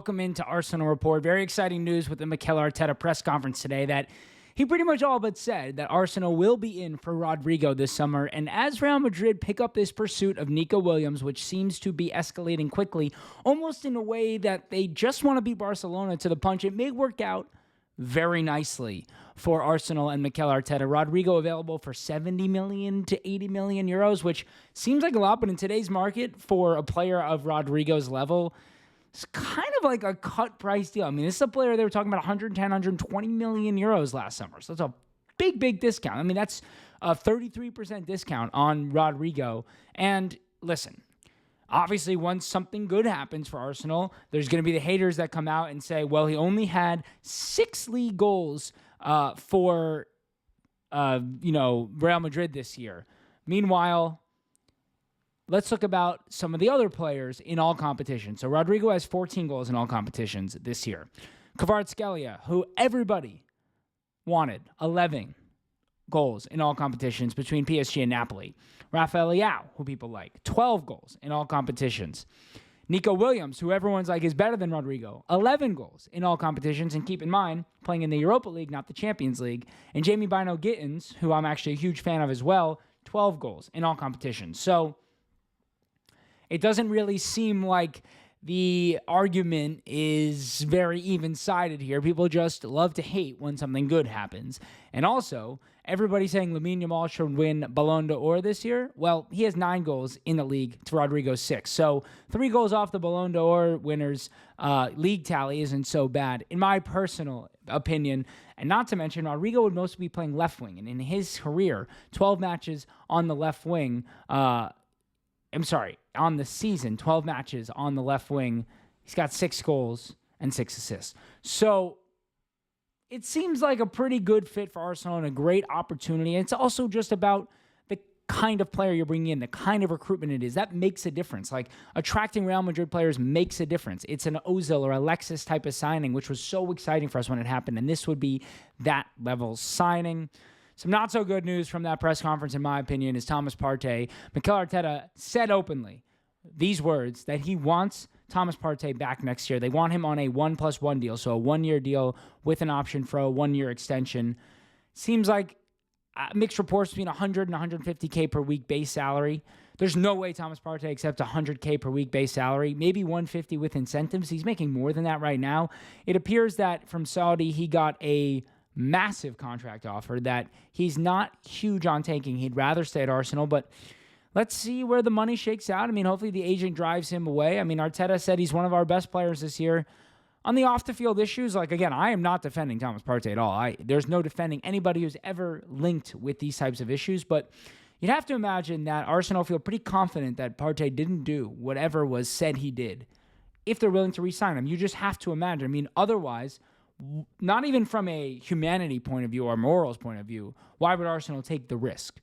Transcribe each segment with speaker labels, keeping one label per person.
Speaker 1: Welcome into Arsenal Report. Very exciting news with the Mikel Arteta press conference today that he pretty much all but said that Arsenal will be in for Rodrigo this summer. And as Real Madrid pick up this pursuit of Nico Williams, which seems to be escalating quickly, almost in a way that they just want to beat Barcelona to the punch, it may work out very nicely for Arsenal and Mikel Arteta. Rodrigo available for 70 million to 80 million euros, which seems like a lot, but in today's market for a player of Rodrigo's level, it's kind of like a cut price deal. I mean, this is a player they were talking about 110, 120 million euros last summer. So that's a big discount. I mean, that's a 33% discount on Rodrigo. And listen, obviously, once something good happens for Arsenal, there's going to be the haters that come out and say, well, he only had 6 league goals for Real Madrid this year. Meanwhile, let's look about some of the other players in all competitions. So Rodrigo has 14 goals in all competitions this year. Kvaratskhelia, who everybody wanted, 11 goals in all competitions between PSG and Napoli. Rafael Leao, who people like, 12 goals in all competitions. Nico Williams, who everyone's like is better than Rodrigo, 11 goals in all competitions. And keep in mind, playing in the Europa League, not the Champions League. And Jamie Bino-Gittins, who I'm actually a huge fan of as well, 12 goals in all competitions. So it doesn't really seem like the argument is very even-sided here. People just love to hate when something good happens. And also, everybody's saying Lamine Yamal should win Ballon d'Or this year. Well, he has 9 goals in the league to Rodrigo's 6. So 3 goals off the Ballon d'Or winner's league tally isn't so bad, in my personal opinion. And not to mention, Rodrigo would mostly be playing left wing. And in his career, 12 matches on the left wing, on the season, 12 matches on the left wing, he's got 6 goals and 6 assists. So it seems like a pretty good fit for Arsenal and a great opportunity. And it's also just about the kind of player you're bringing in, the kind of recruitment it is. That makes a difference. Like, attracting Real Madrid players makes a difference. It's an Ozil or Alexis type of signing, which was so exciting for us when it happened. And this would be that level signing. Some not so good news from that press conference, in my opinion, is Thomas Partey. Mikel Arteta said openly these words, that he wants Thomas Partey back next year. They want him on a 1+1 deal, so a 1-year deal with an option for a 1-year extension. Seems like mixed reports between 100 and 150K per week base salary. There's no way Thomas Partey accepts 100K per week base salary, maybe 150 with incentives. He's making more than that right now. It appears that from Saudi, he got a massive contract offer that he's not huge on taking. He'd rather stay at Arsenal, but let's see where the money shakes out. I mean, hopefully the agent drives him away. I mean, Arteta said he's one of our best players this year. On the off-the-field issues, like, again, I am not defending Thomas Partey at all. There's no defending anybody who's ever linked with these types of issues, but you'd have to imagine that Arsenal feel pretty confident that Partey didn't do whatever was said he did if they're willing to re-sign him. You just have to imagine. I mean, otherwise, not even from a humanity point of view or morals point of view, why would Arsenal take the risk?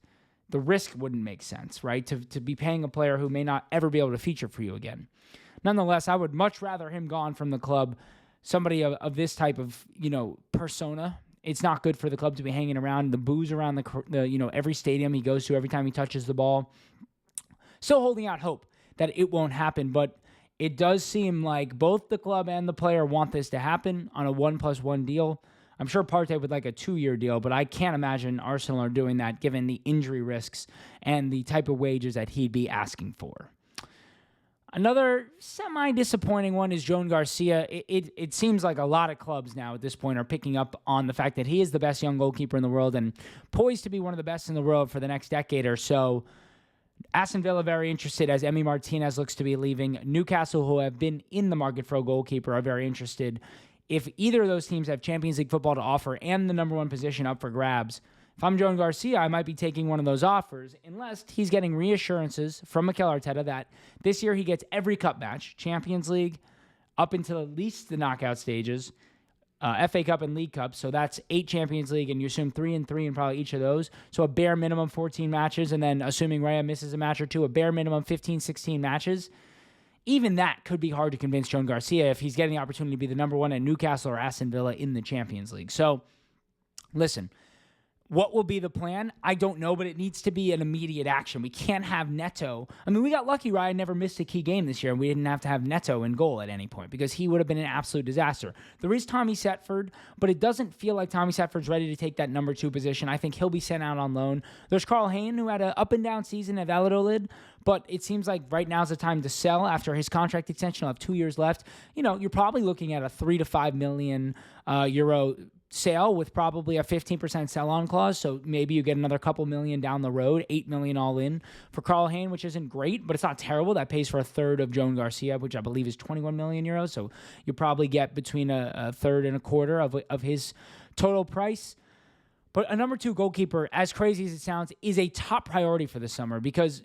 Speaker 1: The risk wouldn't make sense, right? To be paying a player who may not ever be able to feature for you again. Nonetheless, I would much rather him gone from the club, somebody of this type of, persona. It's not good for the club to be hanging around, the boos around the every stadium he goes to, every time he touches the ball. Still holding out hope that it won't happen, but it does seem like both the club and the player want this to happen on a 1+1 deal. I'm sure Partey would like a 2-year deal, but I can't imagine Arsenal are doing that given the injury risks and the type of wages that he'd be asking for. Another semi-disappointing one is Joan Garcia. It seems like a lot of clubs now at this point are picking up on the fact that he is the best young goalkeeper in the world and poised to be one of the best in the world for the next decade or so. Aston Villa very interested as Emi Martinez looks to be leaving. Newcastle, who have been in the market for a goalkeeper, are very interested. If either of those teams have Champions League football to offer and the number 1 position up for grabs, if I'm Joan Garcia, I might be taking one of those offers unless he's getting reassurances from Mikel Arteta that this year he gets every cup match, Champions League, up until at least the knockout stages, FA Cup and League Cup. So that's 8 Champions League, and you assume 3 and 3 in probably each of those. So a bare minimum 14 matches, and then assuming Raya misses a match or two, a bare minimum 15, 16 matches. Even that could be hard to convince Joan Garcia if he's getting the opportunity to be the number 1 at Newcastle or Aston Villa in the Champions League. So, listen, What will be the plan? I don't know, but it needs to be an immediate action. We can't have Neto. I mean, we got lucky. Ryan never missed a key game this year, and we didn't have to have Neto in goal at any point because he would have been an absolute disaster. There is Tommy Setford, but it doesn't feel like Tommy Setford's ready to take that number 2 position. I think he'll be sent out on loan. There's Carl Hayne, who had an up-and-down season at Valladolid, but it seems like right now's the time to sell after his contract extension. He'll have 2 years left. You know, you're probably looking at a 3 to 5 million euro sale with probably a 15% sell-on clause, so maybe you get another couple million down the road, 8 million all in for Carl Hayne, which isn't great, but it's not terrible. That pays for a third of Joan Garcia, which I believe is 21 million euros, so you probably get between a third and a quarter of his total price. But a number 2 goalkeeper, as crazy as it sounds, is a top priority for this summer because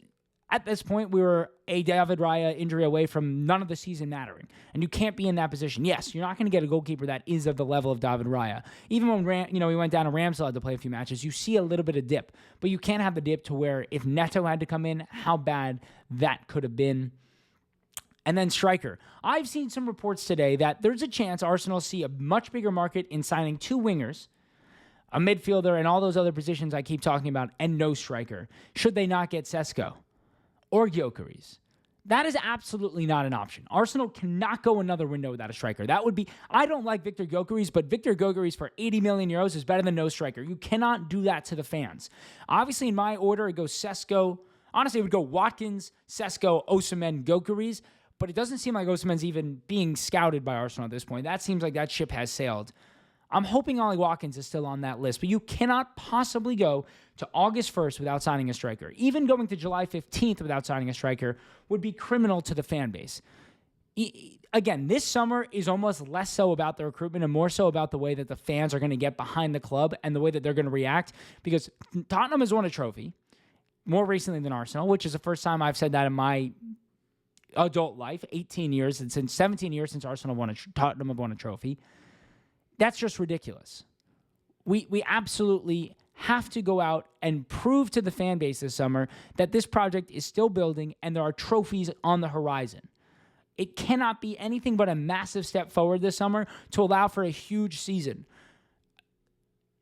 Speaker 1: at this point, we were a David Raya injury away from none of the season mattering. And you can't be in that position. Yes, you're not going to get a goalkeeper that is of the level of David Raya. Even when he went down to Ramsdale had to play a few matches, you see a little bit of dip. But you can't have the dip to where if Neto had to come in, how bad that could have been. And then striker. I've seen some reports today that there's a chance Arsenal see a much bigger market in signing 2 wingers, a midfielder, and all those other positions I keep talking about, and no striker, should they not get Sesko or Gyökeres. That is absolutely not an option. Arsenal cannot go another window without a striker. That would be, I don't like Victor Gyökeres, but Victor Gyökeres for 80 million euros is better than no striker. You cannot do that to the fans. Obviously, in my order, it goes Sesko. Honestly, it would go Watkins, Sesko, Osimhen, Gyökeres, but it doesn't seem like Osimhen's even being scouted by Arsenal at this point. That seems like that ship has sailed. I'm hoping Ollie Watkins is still on that list, but you cannot possibly go to August 1st without signing a striker. Even going to July 15th without signing a striker would be criminal to the fan base. Again, this summer is almost less so about the recruitment and more so about the way that the fans are going to get behind the club and the way that they're going to react, because Tottenham has won a trophy more recently than Arsenal, which is the first time I've said that in my adult life, 18 years, and since 17 years since Tottenham have won a trophy. That's just ridiculous. We absolutely have to go out and prove to the fan base this summer that this project is still building and there are trophies on the horizon. It cannot be anything but a massive step forward this summer to allow for a huge season.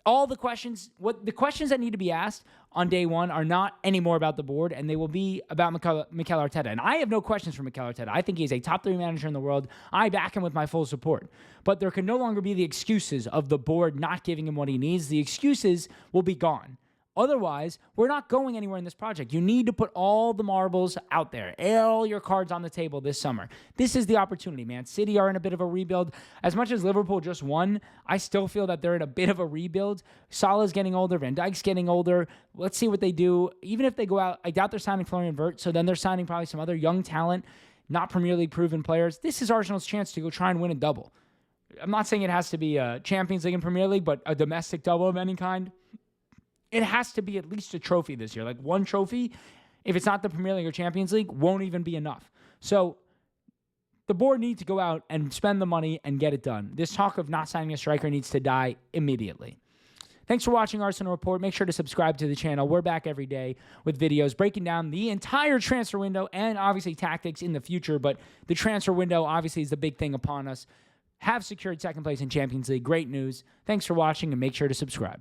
Speaker 1: All the questions that need to be asked on day one are not anymore about the board, and they will be about Mikel Arteta. And I have no questions for Mikel Arteta. I think he's a top 3 manager in the world. I back him with my full support. But there can no longer be the excuses of the board not giving him what he needs. The excuses will be gone. Otherwise, we're not going anywhere in this project. You need to put all the marbles out there, all your cards on the table this summer. This is the opportunity, man. City are in a bit of a rebuild. As much as Liverpool just won, I still feel that they're in a bit of a rebuild. Salah's getting older. Van Dijk's getting older. Let's see what they do. Even if they go out, I doubt they're signing Florian Wirtz, so then they're signing probably some other young talent, not Premier League proven players. This is Arsenal's chance to go try and win a double. I'm not saying it has to be a Champions League and Premier League, but a domestic double of any kind. It has to be at least a trophy this year. Like one trophy, if it's not the Premier League or Champions League, won't even be enough. So the board needs to go out and spend the money and get it done. This talk of not signing a striker needs to die immediately. Thanks for watching Arsenal Report. Make sure to subscribe to the channel. We're back every day with videos breaking down the entire transfer window and obviously tactics in the future. But the transfer window obviously is the big thing upon us. Have secured second place in Champions League. Great news. Thanks for watching and make sure to subscribe.